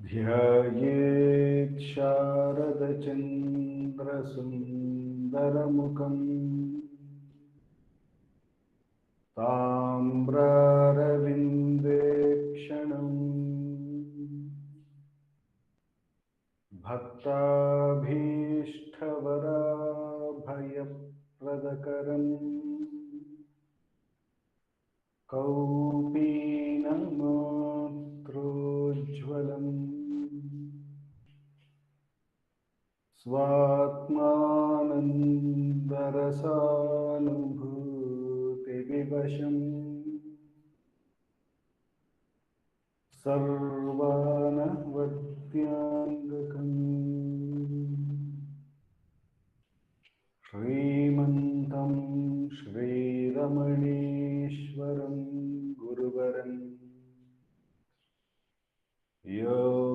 ध्यायेत् शारदचन्द्रसुन्दरमुखम् ताम्रारविन्देक्षणम् भक्ताभीष्टवराभयप्रदकरम् कौपीनमात्रोज्ज्वलम् स्वात्मानन्दरसानुभूतिविवशम् सर्वानवद्याङ्गकम् श्रीमन्तं श्रीरमणीश्वरं गुरुवरं योगासनाध्यासितं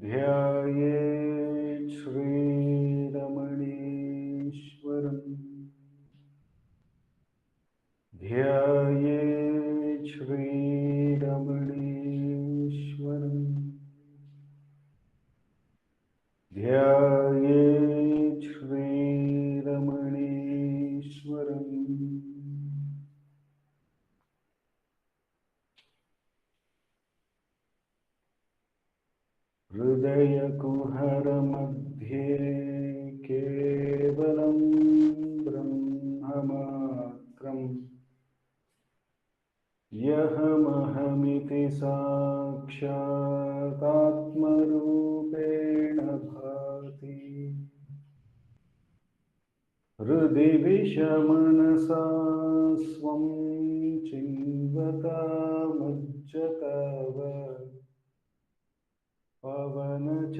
ध्यायेत् श्रीरमणीश्वरम् ध्यायेत् श्रीरमणीश्वरम् ध्यायेत् श्रीरमणीश्वरम् हृदयकुहरमध्ये केवलं ब्रह्ममात्रम् यहमहमिति साक्षादात्मरूपेण भाति हृदि विषमनसा स्वं चिन्वतामज्जताव पवनचलनरोधा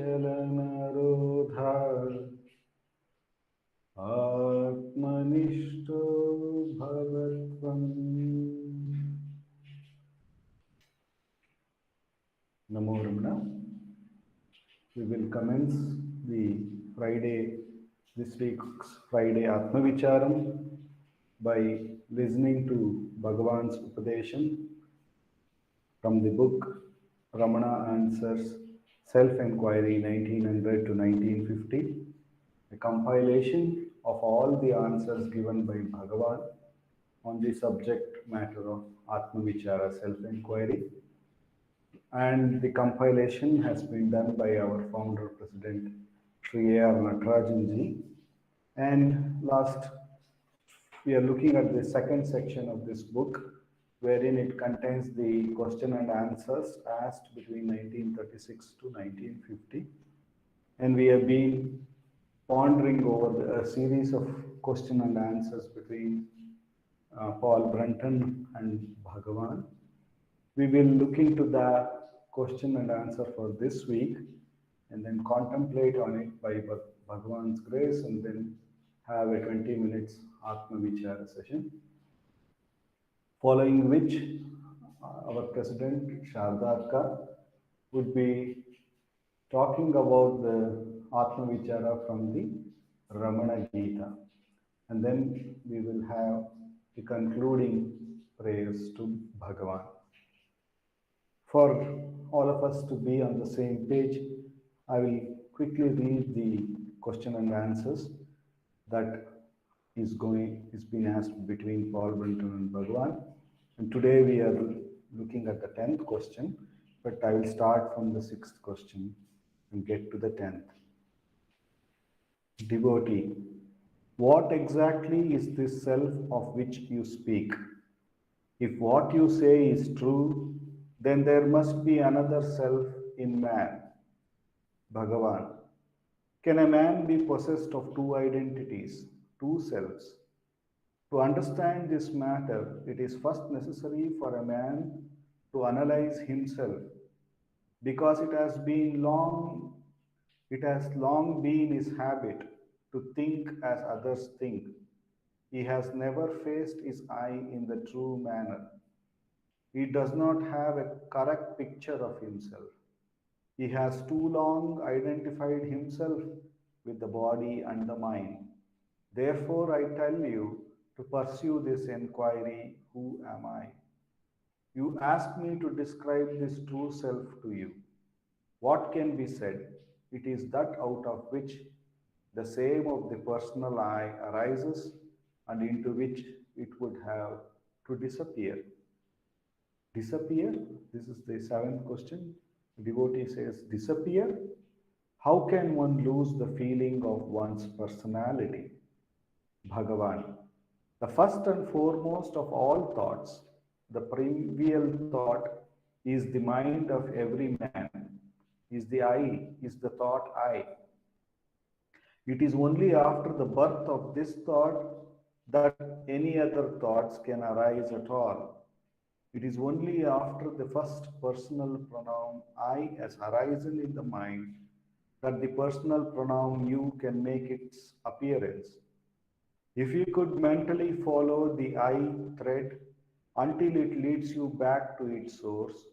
आत्मनिष्ठो भवत्वम्। Namo Ramana. We will commence the this week's Friday Atma Vicharam by listening to Bhagavan's Upadesham from the book Ramana Answers Self-Enquiry 1900 to 1950, a compilation of all the answers given by Bhagavan on the subject matter of Atma Vichara self-enquiry. And the compilation has been done by our founder president Sri A.R. Natarajanji. And last, we are looking at the second section of this book, wherein it contains the question and answers asked between 1936 to 1950. And we have been pondering over a series of question and answers between Paul Brunton and Bhagavan. We will look into the question and answer for this week and then contemplate on it by Bhagavan's grace and then have a 20 minutes Atma Vichara session. Following which our President Shardaka would be talking about the Atma Vichara from the Ramana Gita. And then we will have the concluding prayers to Bhagavan. For all of us to be on the same page, I will quickly read the question and answers that is being asked between Paul Brunton and Bhagavan. And today we are looking at the 10th question, but I will start from the 6th question and get to the 10th. Devotee, what exactly is this self of which you speak? If what you say is true, then there must be another self in man. Bhagavan, can a man be possessed of two identities, two selves? To understand this matter, it is first necessary for a man to analyze himself, because it has long been his habit to think as others think. He has never faced his I in the true manner. He does not have a correct picture of himself. He has too long identified himself with the body and the mind. Therefore, I tell you to pursue this inquiry, who am I? You ask me to describe this true self to you. What can be said? It is that out of which the same of the personal I arises and into which it would have to disappear. Disappear? This is the seventh question. The devotee says, disappear? How can one lose the feeling of one's personality? Bhagavan. The first and foremost of all thoughts, the primeval thought, is the mind of every man, is the I, is the thought I. It is only after the birth of this thought that any other thoughts can arise at all. It is only after the first personal pronoun I has arisen in the mind that the personal pronoun you can make its appearance. If you could mentally follow the I thread until it leads you back to its source,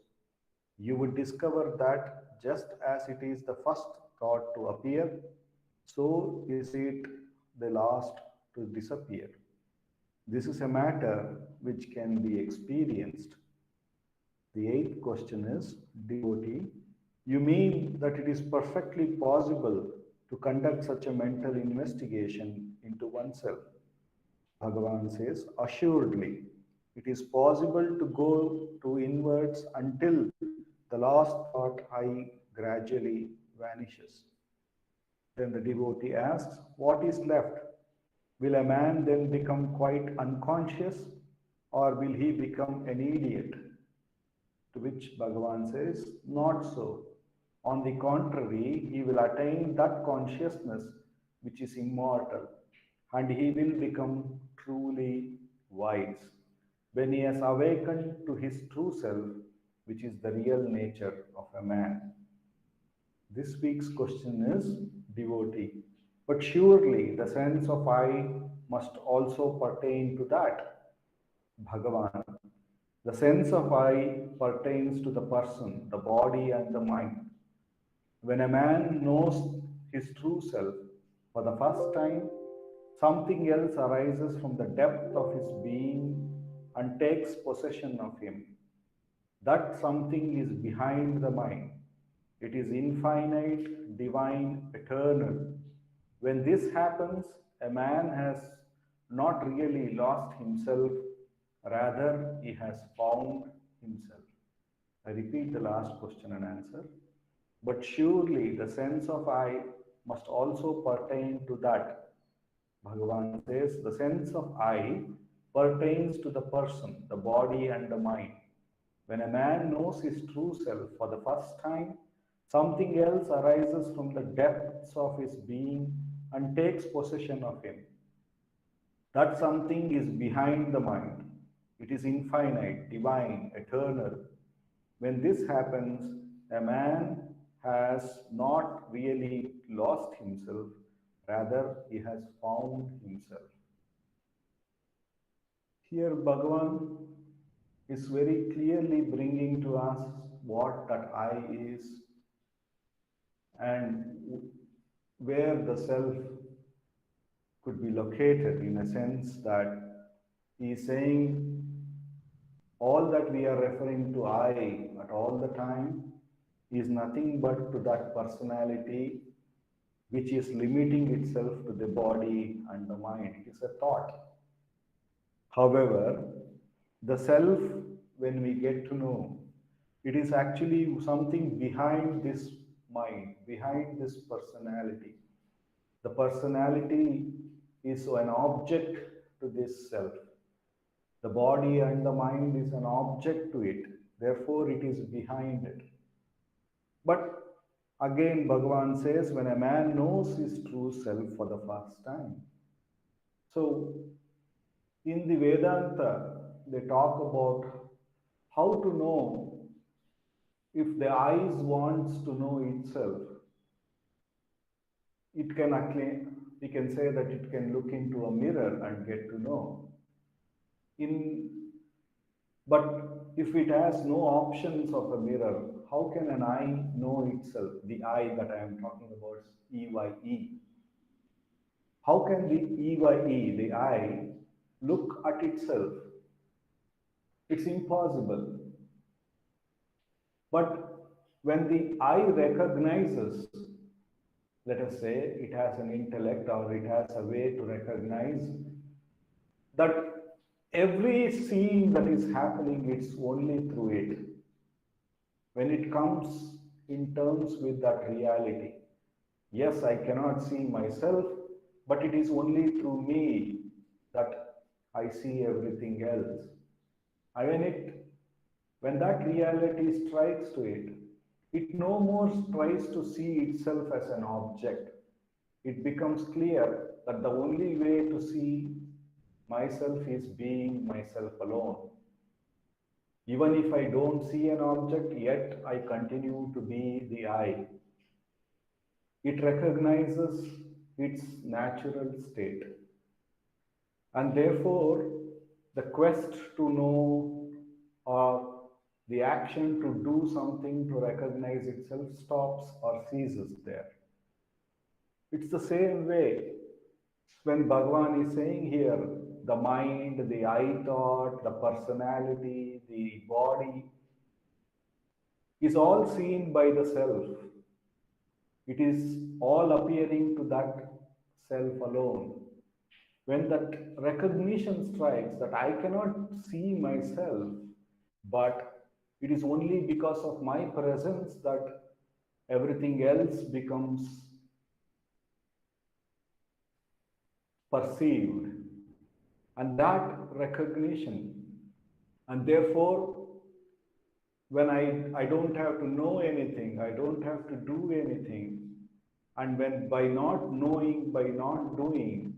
you would discover that just as it is the first thought to appear, so is it the last to disappear. This is a matter which can be experienced. The eighth question is, devotee, you mean that it is perfectly possible to conduct such a mental investigation into oneself? Bhagavan says, assuredly, it is possible to go to inwards until the last thought I gradually vanishes. Then the devotee asks, what is left? Will a man then become quite unconscious, or will he become an idiot? To which Bhagavan says, not so. On the contrary, he will attain that consciousness which is immortal, and he will become truly wise when he has awakened to his true self, which is the real nature of a man. This week's question is, devotee, but surely the sense of I must also pertain to that. Bhagavan, the sense of I pertains to the person, the body, and the mind. When a man knows his true self for the first time, something else arises from the depth of his being and takes possession of him. That something is behind the mind. It is infinite, divine, eternal. When this happens, a man has not really lost himself, rather, he has found himself. I repeat the last question and answer. But surely the sense of I must also pertain to that. Bhagavan says the sense of I pertains to the person, the body, and the mind. When a man knows his true self for the first time, something else arises from the depths of his being and takes possession of him. That something is behind the mind. It is infinite, divine, eternal. When this happens, a man has not really lost himself, rather, he has found himself. Here, Bhagavan is very clearly bringing to us what that I is and where the self could be located, in a sense that he is saying all that we are referring to I at all the time is nothing but to that personality which is limiting itself to the body and the mind. It is a thought. However, the self, when we get to know, it is actually something behind this mind, behind this personality. The personality is an object to this self. The body and the mind is an object to it. Therefore, it is behind it. But again, Bhagavan says, when a man knows his true self for the first time. So, in the Vedanta, they talk about how to know if the eyes wants to know itself. It can actually, we can say that it can look into a mirror and get to know. But if it has no options of a mirror, how can an eye know itself? The eye that I am talking about is EYE. How can the EYE, the eye, look at itself. It's impossible. But when the I recognizes, let us say it has an intellect or it has a way to recognize that every scene that is happening, it's only through it. When it comes in terms with that reality, yes, I cannot see myself, but it is only through me that I see everything else. And when that reality strikes to it, it no more tries to see itself as an object. It becomes clear that the only way to see myself is being myself alone. Even if I don't see an object, yet I continue to be the I. It recognizes its natural state. And therefore, the quest to know or the action to do something to recognize itself stops or ceases there. It's the same way when Bhagavan is saying here, the mind, the I thought, the personality, the body is all seen by the self. It is all appearing to that self alone. When that recognition strikes that I cannot see myself, but it is only because of my presence that everything else becomes perceived. And that recognition, and therefore, when I don't have to know anything, I don't have to do anything, and when by not knowing, by not doing,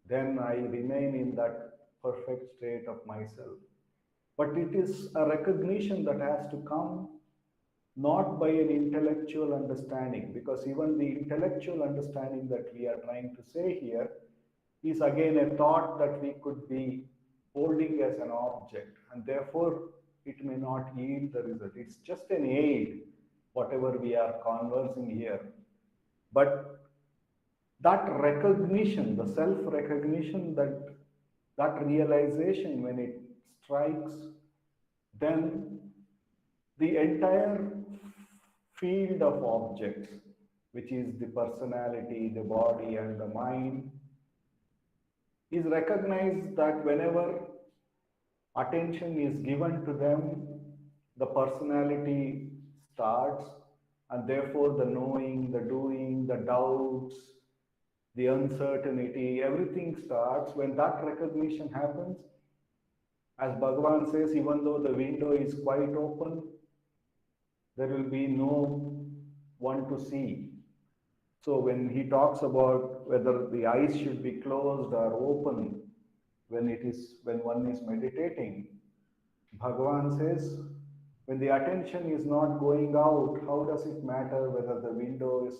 then I remain in that perfect state of myself. But it is a recognition that has to come not by an intellectual understanding, because even the intellectual understanding that we are trying to say here is again a thought that we could be holding as an object, and therefore it may not yield the result. It's just an aid, whatever we are conversing here. But that recognition, the self recognition, that realization, when it strikes, then the entire field of objects, which is the personality, the body, and the mind, is recognized that whenever attention is given to them, the personality starts, and therefore the knowing, the doing, the doubts, the uncertainty, everything starts. When that recognition happens, as Bhagavan says, even though the window is quite open, there will be no one to see. So when he talks about whether the eyes should be closed or open when one is meditating, Bhagavan says, when the attention is not going out, how does it matter whether the windows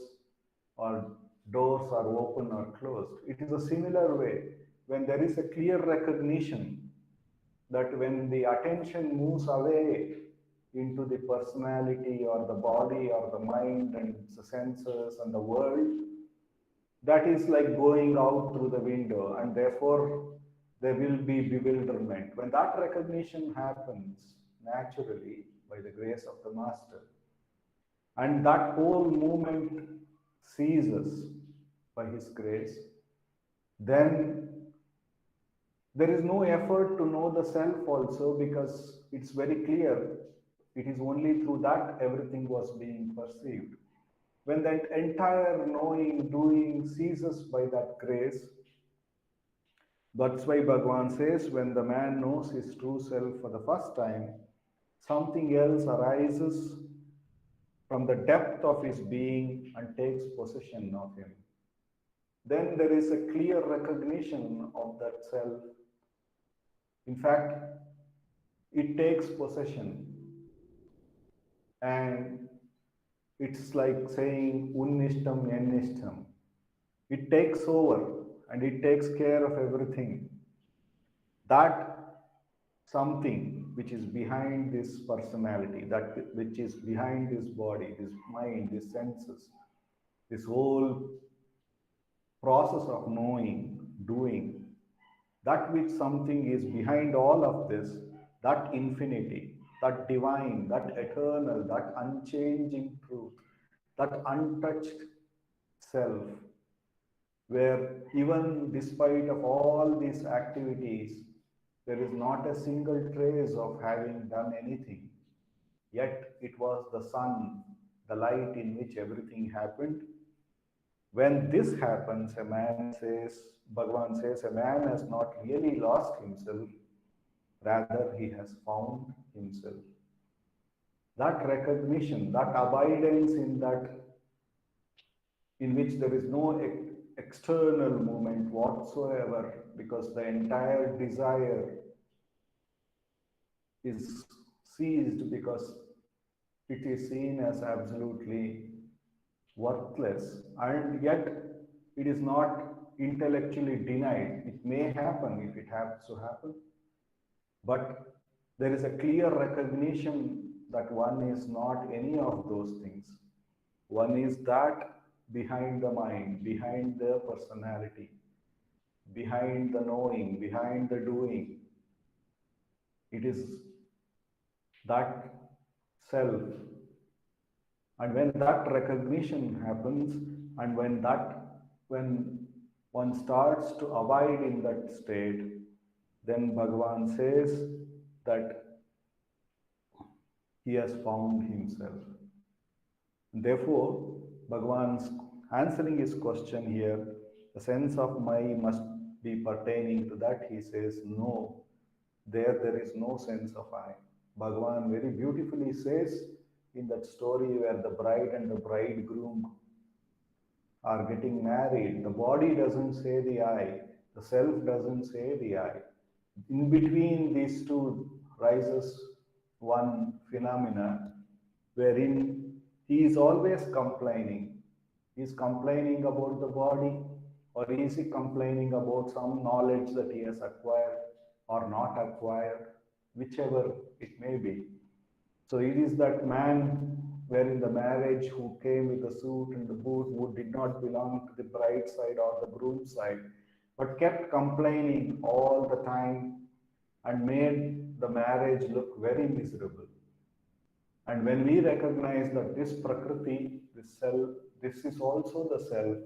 or doors are open or closed? It is a similar way. When there is a clear recognition that when the attention moves away into the personality or the body or the mind and the senses and the world, that is like going out through the window, and therefore there will be bewilderment. When that recognition happens naturally by the grace of the Master, and that whole movement ceases by His grace, then there is no effort to know the self also, because it's very clear it is only through that everything was being perceived. When that entire knowing, doing ceases by that grace, that's why Bhagavan says, when the man knows his true self for the first time, something else arises from the depth of his being and takes possession of him. Then there is a clear recognition of that self. In fact, it takes possession. And it's like saying, Unnishtam Yannishtam. It takes over and it takes care of everything. That something which is behind this personality, that which is behind this body, this mind, these senses, this whole process of knowing, doing, That which something is behind all of this, that infinity, that divine, that eternal, that unchanging truth, that untouched self, where even despite of all these activities, there is not a single trace of having done anything. Yet it was the sun, the light in which everything happened. When this happens, a man says, Bhagavan says, a man has not really lost himself, rather he has found himself. That recognition, that abidance in that, in which there is no external movement whatsoever, because the entire desire is seized, because it is seen as absolutely worthless, and yet it is not intellectually denied. It may happen if it happens to happen, but there is a clear recognition that one is not any of those things. One is that behind the mind, behind the personality, behind the knowing, behind the doing. It is that self. And when that recognition happens, and when one starts to abide in that state, then Bhagavan says that he has found himself. Therefore, Bhagavan's answering his question here, the sense of my must be pertaining to that. He says, no, there is no sense of I. Bhagavan very beautifully says in that story where the bride and the bridegroom are getting married, the body doesn't say the I, the self doesn't say the I. In between these two rises one phenomena wherein he is always complaining. He is complaining about the body, or is he complaining about some knowledge that he has acquired or not acquired, whichever it may be. So it is that man wherein the marriage who came with the suit and the boot, who did not belong to the bride side or the groom side, but kept complaining all the time and made the marriage look very miserable. And when we recognize that this Prakriti, this self, this is also the self,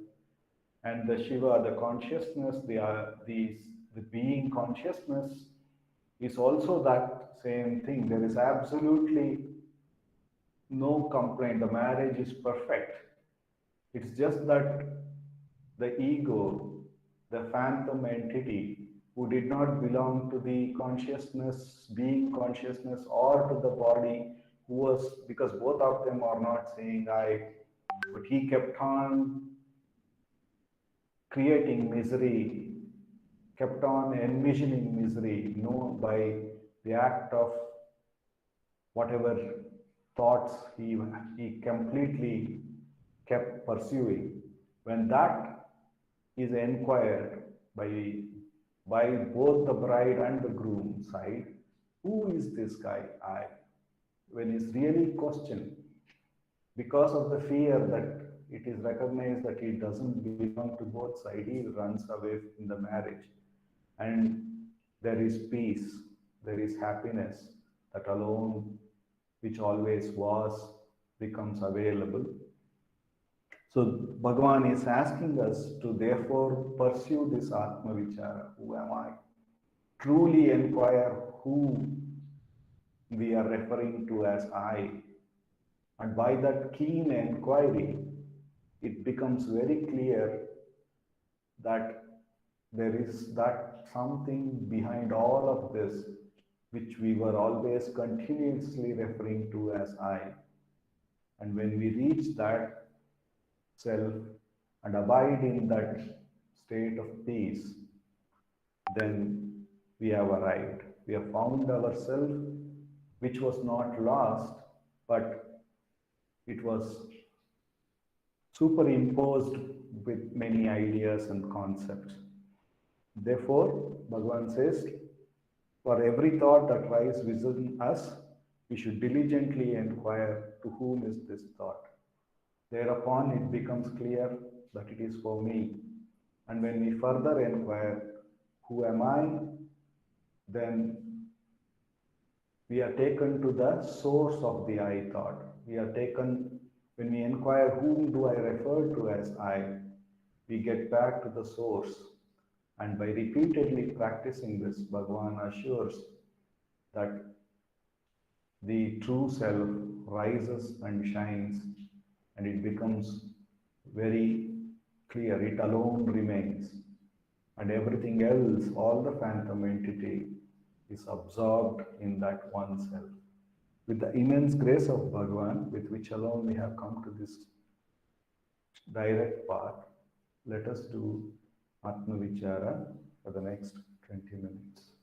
and the Shiva, the consciousness, the being consciousness is also that same thing. There is absolutely no complaint. The marriage is perfect. It's just that the ego, the phantom entity who did not belong to the consciousness, being consciousness, or to the body, who was, because both of them are not saying I, but he kept on creating misery, kept on envisioning misery, by the act of whatever thoughts he completely kept pursuing. When that is inquired by both the bride and the groom side, who is this guy? I. When it's really questioned, because of the fear that it is recognized that he doesn't belong to both sides, he runs away in the marriage. And there is peace, there is happiness, that alone, which always was, becomes available. So Bhagavan is asking us to therefore pursue this Atma Vichara. Who am I? Truly inquire who we are referring to as I. And by that keen inquiry, it becomes very clear that there is that something behind all of this, which we were always continuously referring to as I. And when we reach that self and abide in that state of peace, then we have arrived. We have found ourselves, which was not lost, but it was superimposed with many ideas and concepts. Therefore, Bhagavan says, for every thought that rises within us, we should diligently inquire to whom is this thought. Thereupon it becomes clear that it is for me. And when we further inquire, who am I, then we are taken to the source of the I thought. We are taken, when we inquire whom do I refer to as I, we get back to the source. And by repeatedly practicing this, Bhagavan assures that the true self rises and shines and it becomes very clear. It alone remains. And everything else, all the phantom entity, is absorbed in that one self. With the immense grace of Bhagavan, with which alone we have come to this direct path, let us do Atma Vichara for the next 20 minutes.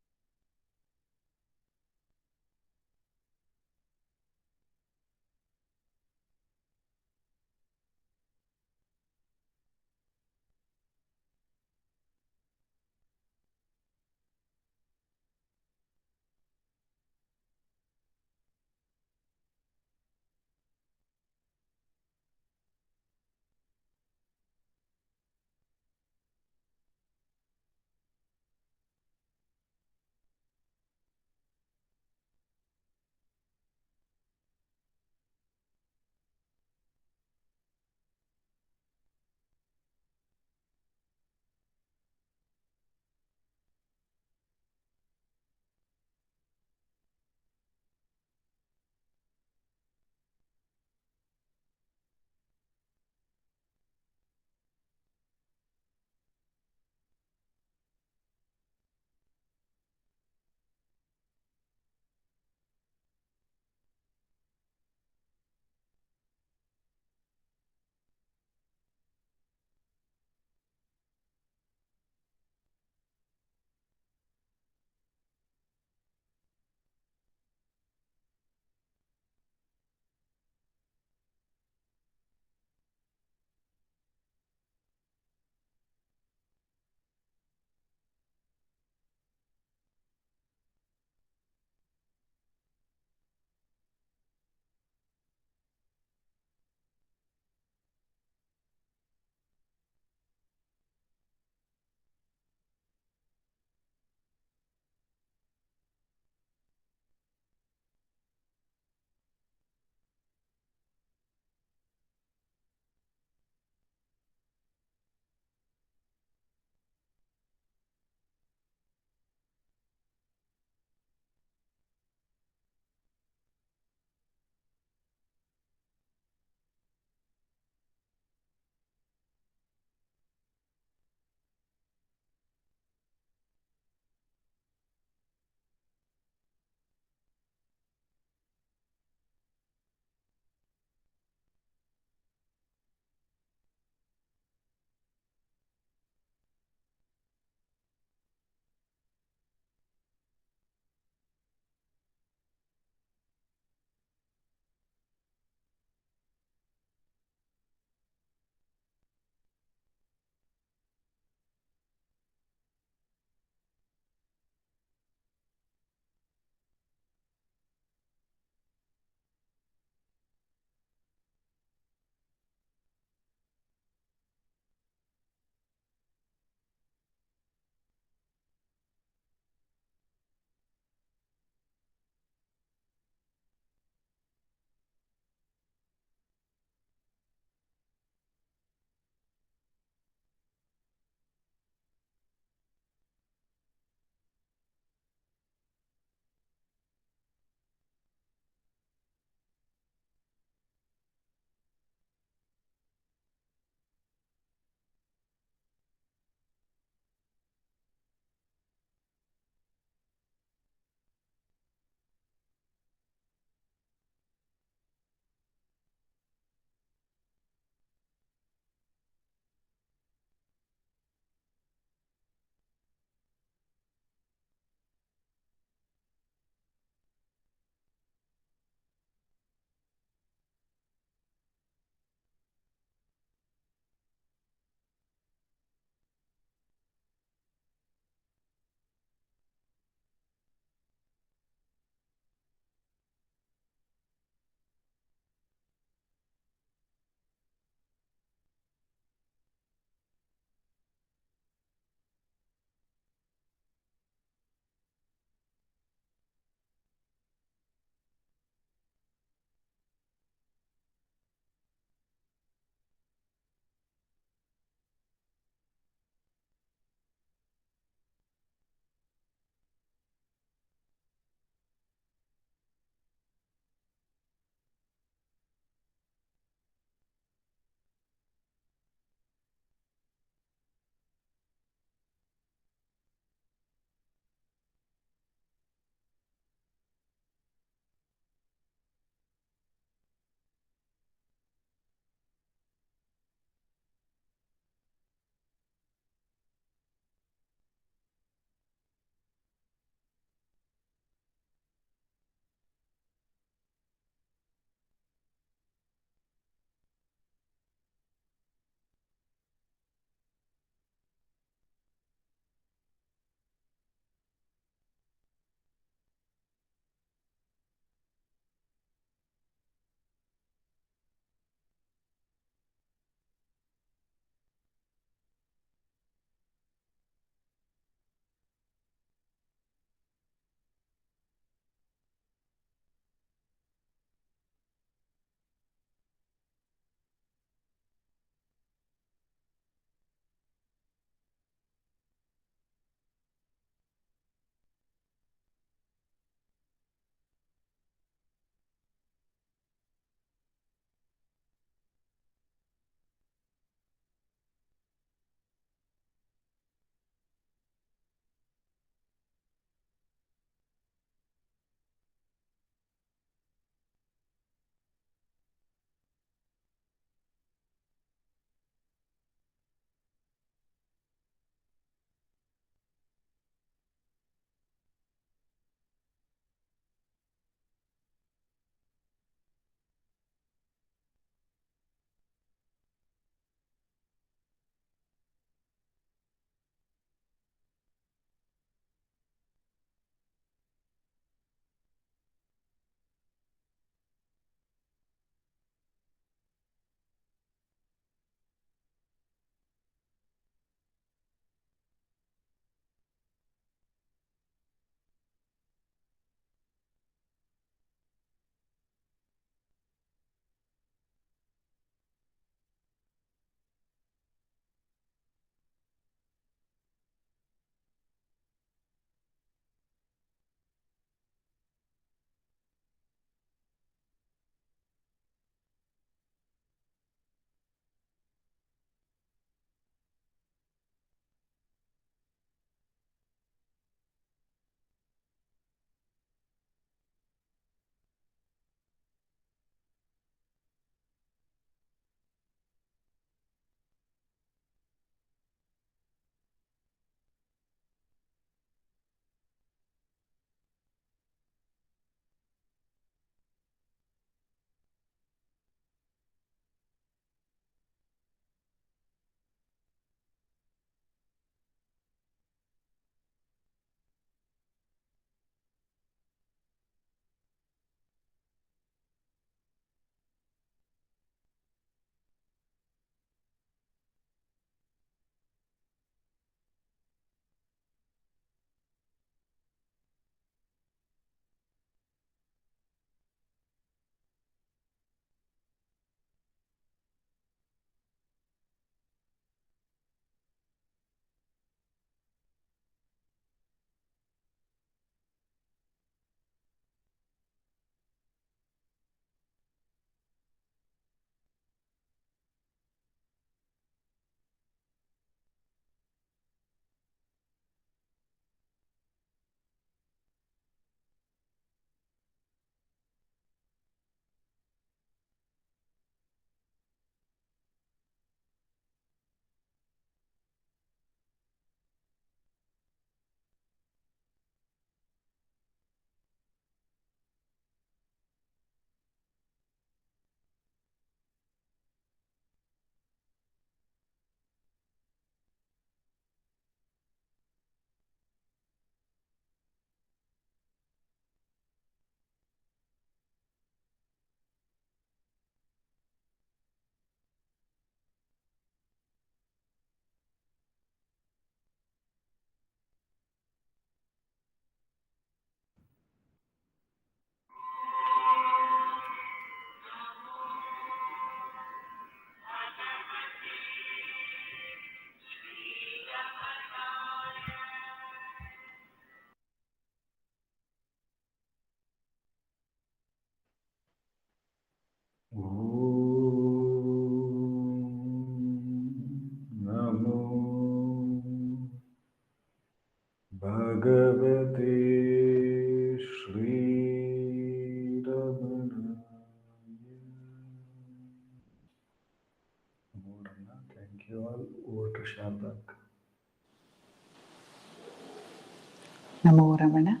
Namo Ramana.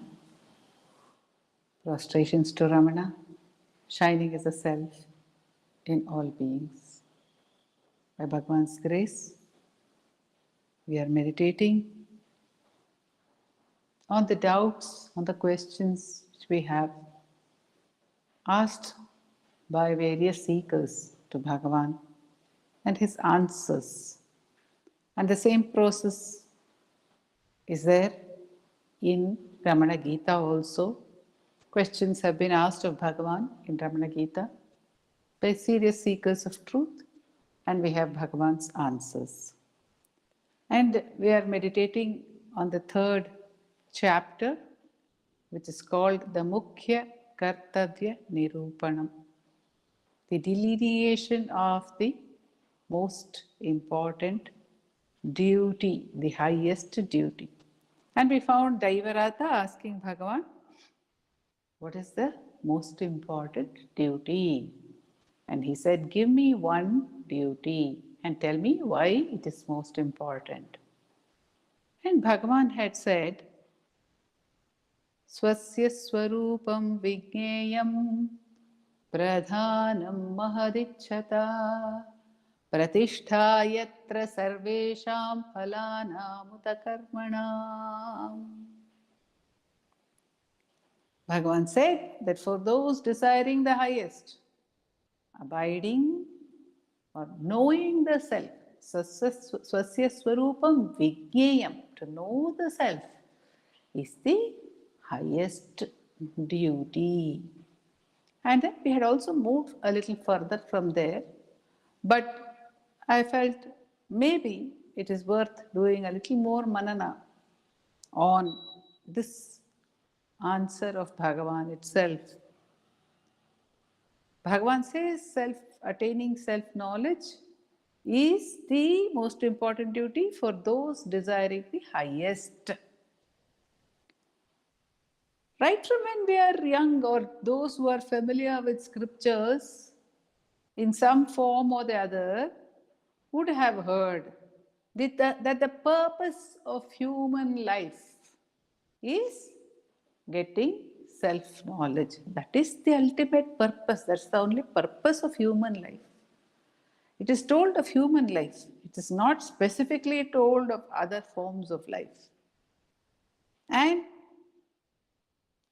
Prostrations to Ramana, shining as a self in all beings. By Bhagavan's grace, we are meditating on the doubts, on the questions which we have asked by various seekers to Bhagavan and his answers. And the same process is there in Ramana Gita also. Questions have been asked of Bhagavan in Ramana Gita by serious seekers of truth, and we have Bhagavan's answers. And we are meditating on the third chapter, which is called the Mukhya Kartavya Nirupanam, the delineation of the most important duty, the highest duty. And we found Daivarata asking Bhagavan, what is the most important duty? And he said, give me one duty and tell me why it is most important. And Bhagavan had said, Swasya Swarupam Vigneyam Pradhanam Mahadicchata Pratishtha Yatra Sarvesham Phalanam Utakarmanam. Bhagavan said that for those desiring the highest, abiding or knowing the self, Swasya Swarupam Vigneyam, to know the self, is the highest duty. And then we had also moved a little further from there, but I felt maybe it is worth doing a little more manana on this answer of Bhagavan itself. Bhagavan says attaining self-knowledge is the most important duty for those desiring the highest. Right from when we are young, or those who are familiar with scriptures in some form or the other would have heard that the purpose of human life is getting self-knowledge. That is the ultimate purpose. That's the only purpose of human life. It is told of human life. It is not specifically told of other forms of life. And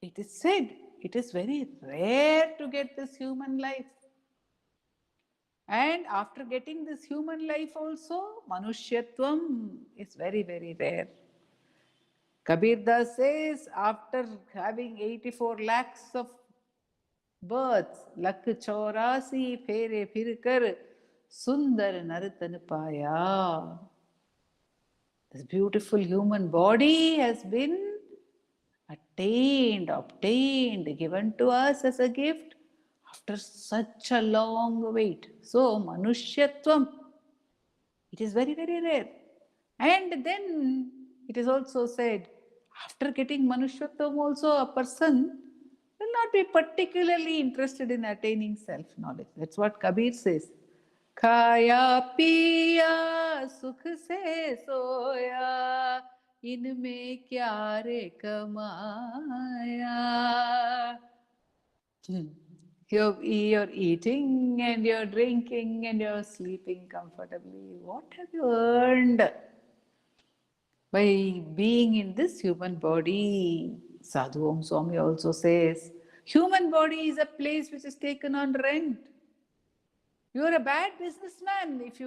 it is said it is very rare to get this human life. And after getting this human life also, Manushyatvam is very, very rare. Kabir Das says, after having 84 lakhs of births, Lakh Chaurasi Phere Phirkar Sundar Naratan Paya. This beautiful human body has been obtained, given to us as a gift after such a long wait. So, Manushyatvam, it is very, very rare. And then it is also said, after getting Manushyatvam also, a person will not be particularly interested in attaining self-knowledge. That's what Kabir says. Khaya piya sukh se soya, inme kya re kamaya. You're eating and you're drinking and you're sleeping comfortably. What have you earned by being in this human body? Sadhu Om Swami also says, human body is a place which is taken on rent. You're a bad businessman if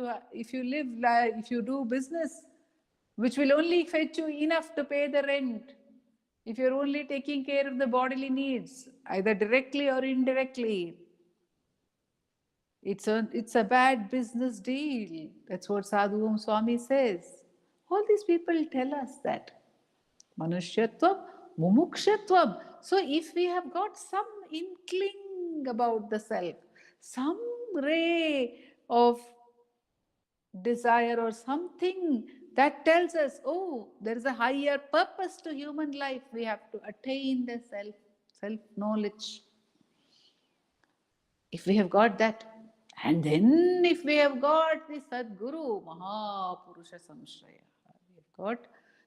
you do business which will only fetch you enough to pay the rent. If you're only taking care of the bodily needs, either directly or indirectly, it's a bad business deal. That's what Sadhu Om Swami says. All these people tell us that. Manushyatvam, mumukshatvam. So if we have got some inkling about the self, some ray of desire or something that tells us, oh, there is a higher purpose to human life, we have to attain the self-knowledge. If we have got that, and then if we have got the Sadguru, Mahapurusha Samshraya, we have got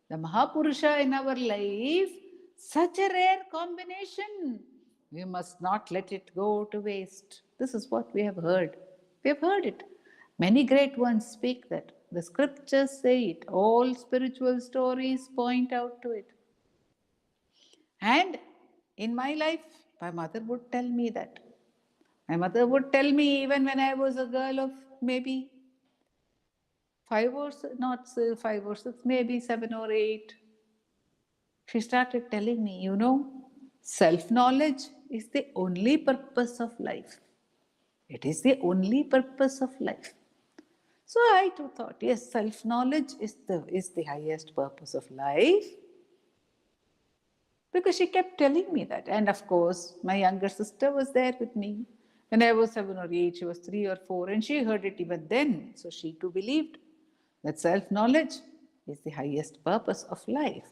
the Mahapurusha in our life, Such a rare combination. We must not let it go to waste. This is what we have heard. We have heard it. Many great ones speak that. The scriptures say it. All spiritual stories point out to it. And in my life, my mother would tell me that. My mother would tell me even when I was a girl of maybe 5 or 6, maybe 7 or 8. She started telling me, self knowledge is the only purpose of life. It is the only purpose of life. So I too thought, yes, self knowledge is the highest purpose of life. Because she kept telling me that. And of course, my younger sister was there with me. When I was 7 or 8, she was 3 or 4, and she heard it even then. So she too believed that self knowledge is the highest purpose of life.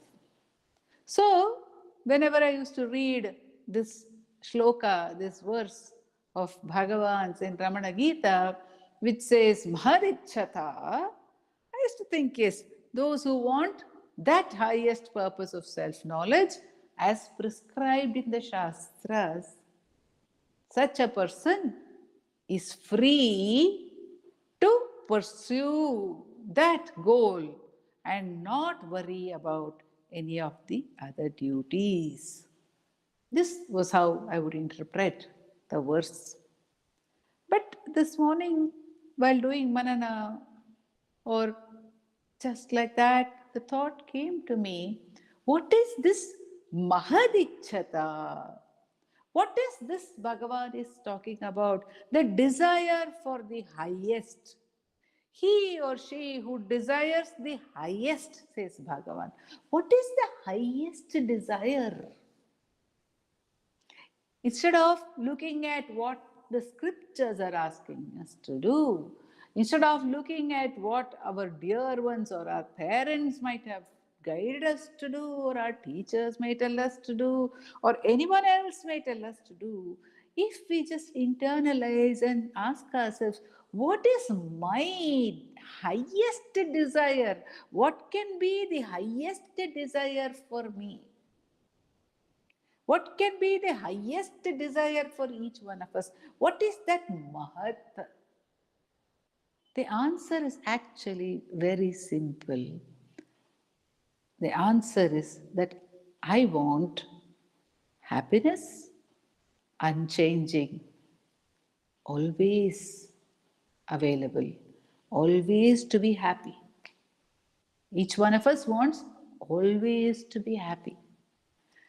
So, whenever I used to read this shloka, this verse of Bhagavan's in Ramana Gita, which says Mahadichata, I used to think, yes, those who want that highest purpose of self knowledge as prescribed in the Shastras, such a person is free to pursue that goal and not worry about any of the other duties. This was how I would interpret the verse. But this morning, while doing manana, or just like that, the thought came to me, what is this Mahadichata? What is this Bhagavan is talking about? The desire for the highest. He or she who desires the highest, says Bhagavan. What is the highest desire? Instead of looking at what the scriptures are asking us to do, instead of looking at what our dear ones or our parents might have guided us to do, or our teachers may tell us to do, or anyone else may tell us to do, if we just internalize and ask ourselves, what is my highest desire? What can be the highest desire for me? What can be the highest desire for each one of us? What is that Mahat? The answer is actually very simple. The answer is that I want happiness, unchanging, always available, always to be happy. Each one of us wants always to be happy.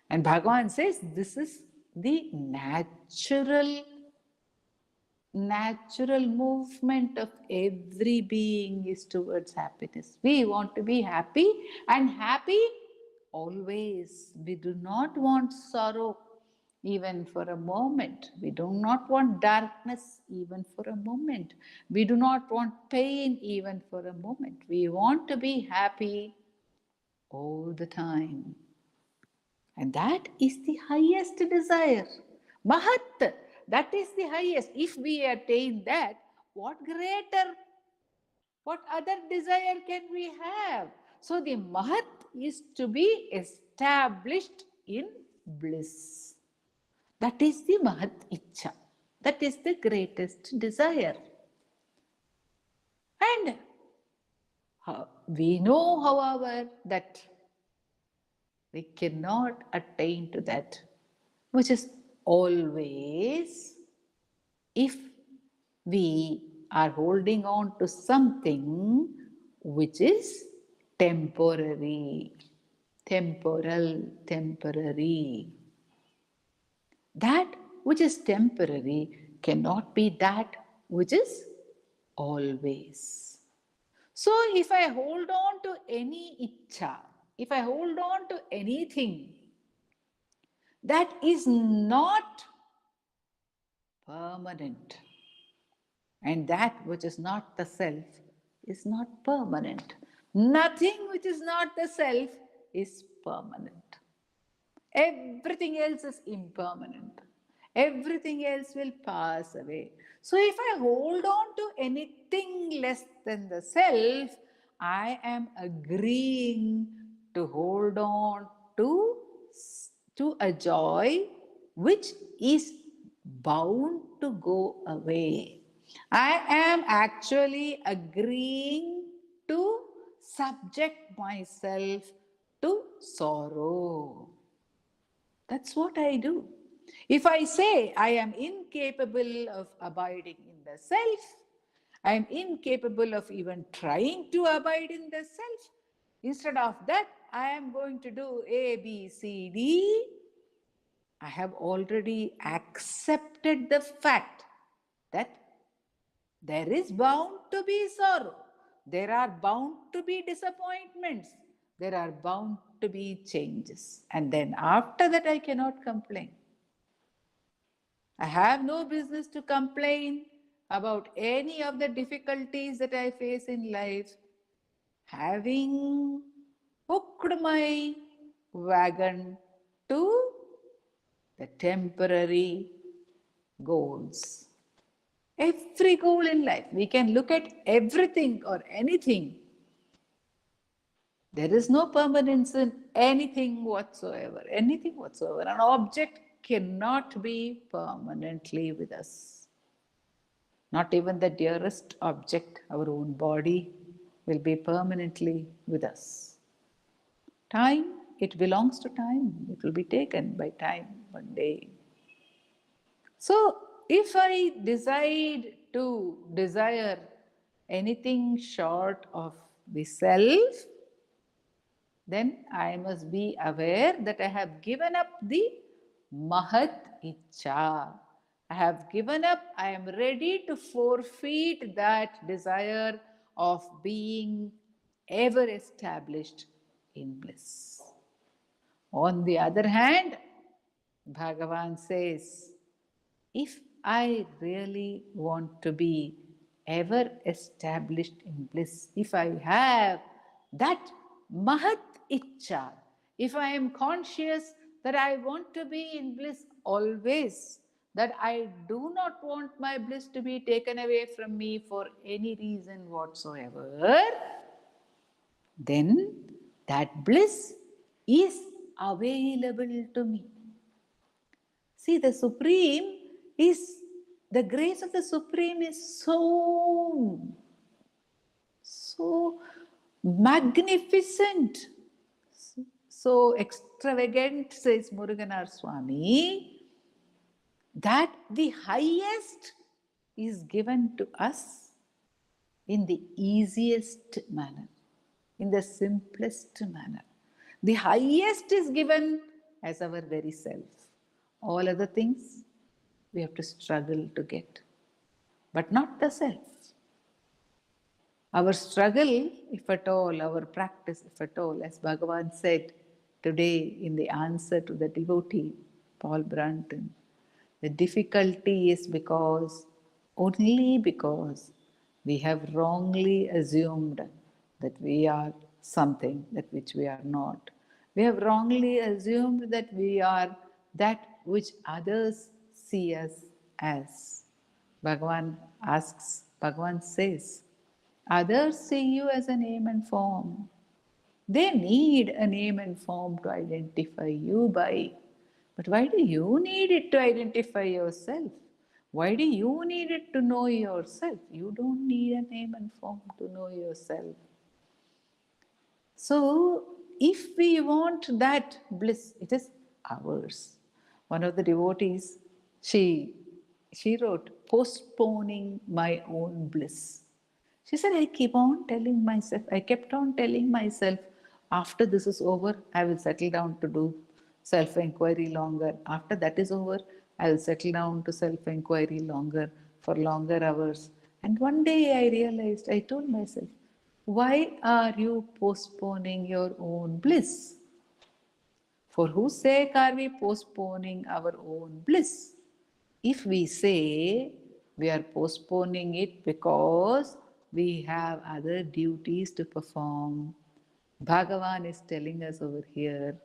And Bhagavan says this is the natural movement of every being is towards happiness. We want to be happy, and happy always. We do not want sorrow even for a moment. We do not want darkness even for a moment. We do not want pain even for a moment. We want to be happy all the time. And that is the highest desire. Mahat, that is the highest. If we attain that, what greater, what other desire can we have? So the Mahat is to be established in bliss. That is the Mahat Icha. That is the greatest desire. And we know, however, that we cannot attain to that, which is always if we are holding on to something which is temporary, temporary. That which is temporary cannot be that which is always. So if I hold on to any icha, if I hold on to anything that is not permanent, and that which is not the self is not permanent. Nothing which is not the self is permanent. Everything else is impermanent. Everything else will pass away. So if I hold on to anything less than the self, I am agreeing to hold on to to a joy which is bound to go away. I am actually agreeing to subject myself to sorrow. That's what I do. If I say I am incapable of abiding in the self, I am incapable of even trying to abide in the self, instead of that, I am going to do A, B, C, D. I have already accepted the fact that there is bound to be sorrow. There are bound to be disappointments. There are bound to be changes. And then after that, I cannot complain. I have no business to complain about any of the difficulties that I face in life, having hooked my wagon to the temporary goals. Every goal in life, we can look at everything or anything. There is no permanence in anything whatsoever. Anything whatsoever. An object cannot be permanently with us. Not even the dearest object, our own body, will be permanently with us. Time, it belongs to time. It will be taken by time one day. So, if I decide to desire anything short of the self, then I must be aware that I have given up the Mahat Icha. I have given up, I am ready to forfeit that desire of being ever established in bliss. On the other hand, Bhagavan says, if I really want to be ever established in bliss, if I have that Mahat Icha, if I am conscious that I want to be in bliss always, that I do not want my bliss to be taken away from me for any reason whatsoever, then that bliss is available to me. See, the Supreme is, the grace of the Supreme is so magnificent, so extravagant, says Muruganar Swami, that the highest is given to us in the easiest manner, in the simplest manner. The highest is given as our very self. All other things we have to struggle to get, but not the self. Our struggle, if at all, our practice, if at all, as Bhagavan said today in the answer to the devotee, Paul Brunton, the difficulty is only because we have wrongly assumed that we are something that which we are not. We have wrongly assumed that we are that which others see us as. Bhagavan says, others see you as a name and form. They need a name and form to identify you by. But why do you need it to identify yourself? Why do you need it to know yourself? You don't need a name and form to know yourself. So, if we want that bliss, it is ours. One of the devotees, she wrote, postponing my own bliss. She said, I kept on telling myself, after this is over, I will settle down to do self-inquiry longer. After that is over, I will settle down to self-inquiry longer, for longer hours. And one day I realized, I told myself, why are you postponing your own bliss? For whose sake are we postponing our own bliss? If we say we are postponing it because we have other duties to perform, Bhagavan is telling us over here,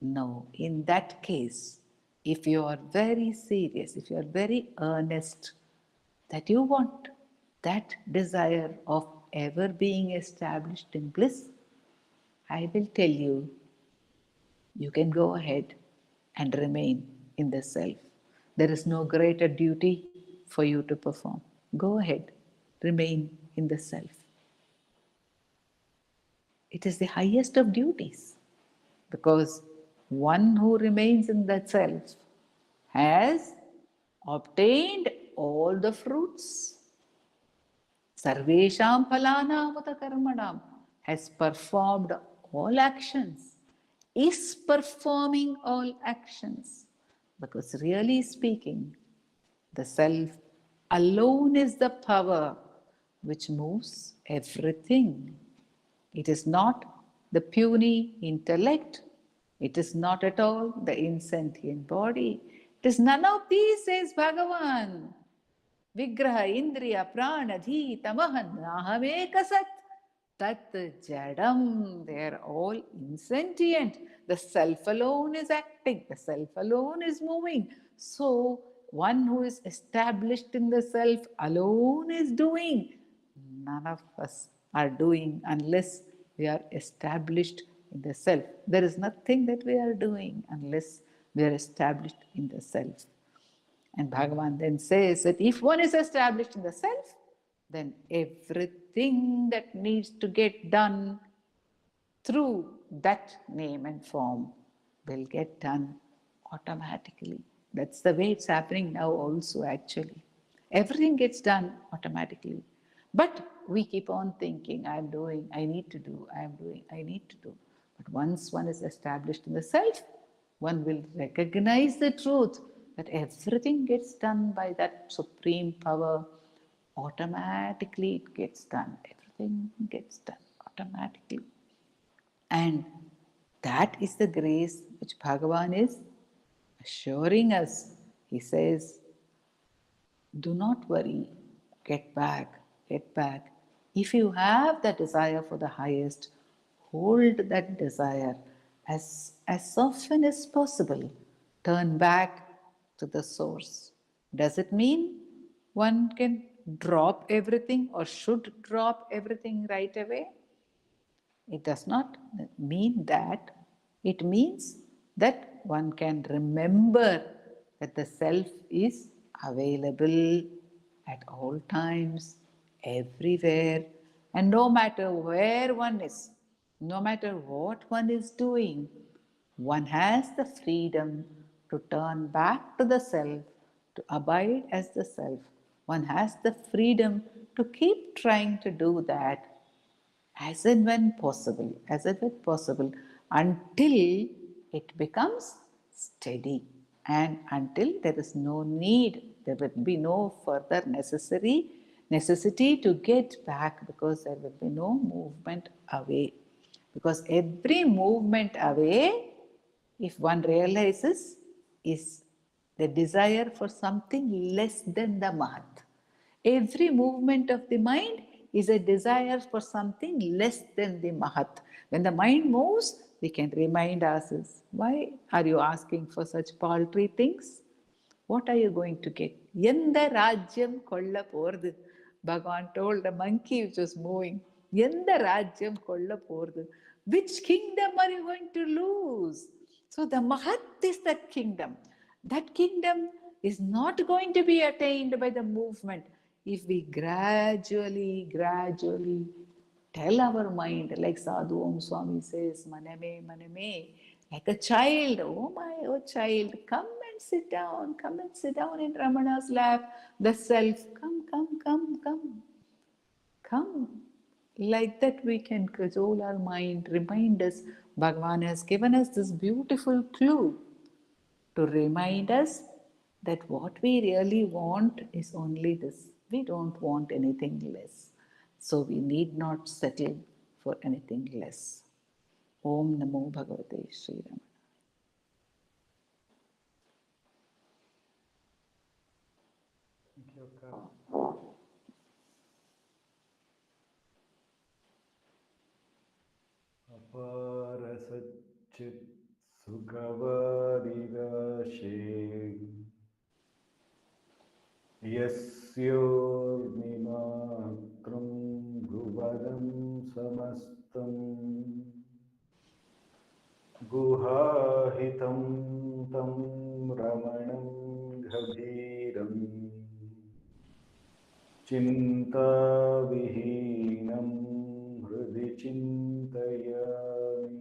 no. In that case, if you are very serious, if you are very earnest, that you want that desire of ever being established in bliss, I will tell you, you can go ahead and remain in the self. There is no greater duty for you to perform. Go ahead, remain in the self. It is the highest of duties because one who remains in the self has obtained all the fruits. Sarvesham phalanamata karmanam has performed all actions, is performing all actions. Because really speaking, the self alone is the power which moves everything. It is not the puny intellect. It is not at all the insentient body. It is none of these, says Bhagavan. Vigraha, Indriya, Prana, Dhi, Tamahan, Ahamekasat. Tat Jadam. They are all insentient. The self alone is acting, the self alone is moving. So, one who is established in the self alone is doing. None of us are doing unless we are established in the self. There is nothing that we are doing unless we are established in the self. And Bhagavan then says that if one is established in the self, then everything that needs to get done through that name and form will get done automatically. That's the way it's happening now, also, actually. Everything gets done automatically. But we keep on thinking, I'm doing, I need to do, I'm doing, I need to do. But once one is established in the self, one will recognize the truth that everything gets done by that supreme power. Automatically it gets done. Everything gets done automatically. And that is the grace which Bhagavan is assuring us. He says, do not worry, get back, get back. If you have the desire for the highest, hold that desire as often as possible. Turn back to the source. Does it mean one can drop everything or should drop everything right away? It does not mean that. It means that one can remember that the self is available at all times, everywhere, and no matter where one is, no matter what one is doing, one has the freedom to turn back to the self, to abide as the self. One has the freedom to keep trying to do that as and when possible, as and when possible, until it becomes steady and until there is no need, there will be no further necessity to get back because there will be no movement away. Because every movement away, if one realizes, is the desire for something less than the Mahat. Every movement of the mind is a desire for something less than the Mahat. When the mind moves, we can remind ourselves, why are you asking for such paltry things? What are you going to get? Yenda Rajyam Kolla Pordu. Bhagavan told the monkey which was moving, Yenda Rajyam Kolla Pordu. Which kingdom are you going to lose? So the Mahat is that kingdom. That kingdom is not going to be attained by the movement. If we gradually tell our mind, like Sadhu Om Swami says, Maname, Maname, like a child, oh my, oh child, come and sit down in Ramana's lap. The self, come. Like that we can cajole our mind, remind us. Bhagavan has given us this beautiful clue to remind us that what we really want is only this. We don't want anything less. So we need not settle for anything less. Om Namo Bhagavate Sri Ramana. Thank you, Akka. Apara Satchit Sukhavadidashe Yasyornimatram Guvadam Samastam Guhahitam तं रमणं गभीरं चिन्ताविहीनं हृदि चिन्तयामि।